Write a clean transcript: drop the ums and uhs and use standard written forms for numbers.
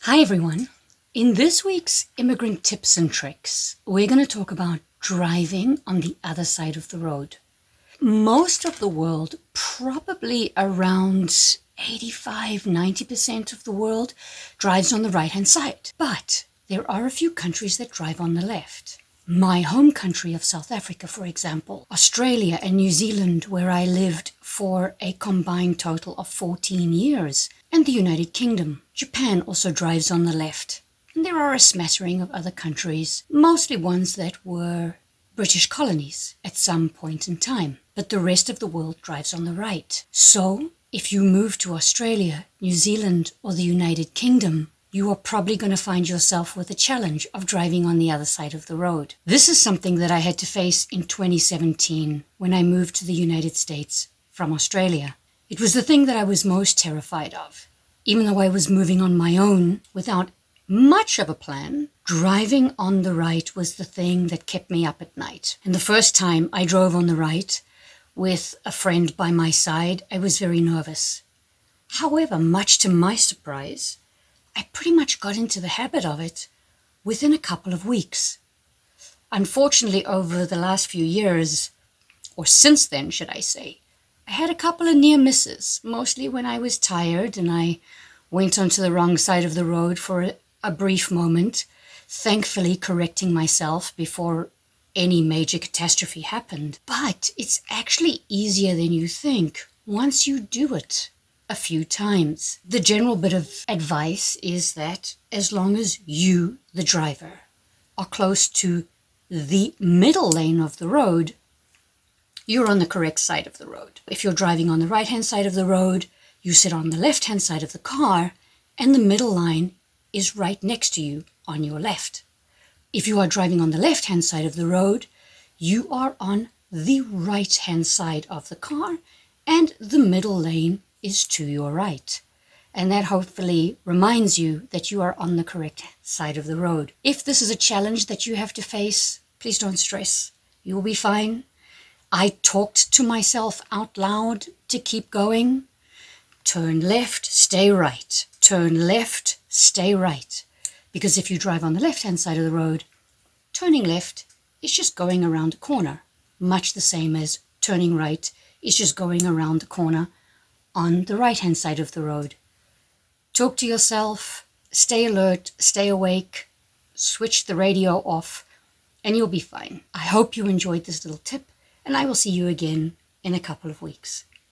Hi everyone. In this week's Immigrant Tips and Tricks, we're going to talk about driving on the other side of the road. Most of the world, probably around 85-90% of the world, drives on the right-hand side. But there are a few countries that drive on the left. My home country of South Africa, for example, Australia and New Zealand, where I lived for a combined total of 14 years, and the United Kingdom. Japan also drives on the left. And there are a smattering of other countries, mostly ones that were British colonies at some point in time. But the rest of the world drives on the right. So, if you move to Australia, New Zealand, or the United Kingdom, you are probably going to find yourself with a challenge of driving on the other side of the road. This is something that I had to face in 2017 when I moved to the United States from Australia. It was the thing that I was most terrified of. Even though I was moving on my own without much of a plan, driving on the right was the thing that kept me up at night. And the first time I drove on the right with a friend by my side, I was very nervous. However, much to my surprise, I pretty much got into the habit of it within a couple of weeks. Unfortunately, over the last few years, or since then, should I say, I had a couple of near misses, mostly when I was tired and I went onto the wrong side of the road for a brief moment, thankfully correcting myself before any major catastrophe happened. But it's actually easier than you think once you do it a few times. The general bit of advice is that as long as you, the driver, are close to the middle lane of the road, you're on the correct side of the road. If you're driving on the right-hand side of the road, you sit on the left-hand side of the car, and the middle line is right next to you on your left. If you are driving on the left-hand side of the road, you are on the right-hand side of the car, and the middle lane is to your right. And that hopefully reminds you that you are on the correct side of the road. If this is a challenge that you have to face, please don't stress. You will be fine. I talked to myself out loud to keep going. Turn left, stay right. Turn left, stay right. Because if you drive on the left-hand side of the road, turning left is just going around a corner, much the same as turning right is just going around the corner on the right-hand side of the road. Talk to yourself, stay alert, stay awake, switch the radio off, and you'll be fine. I hope you enjoyed this little tip, and I will see you again in a couple of weeks.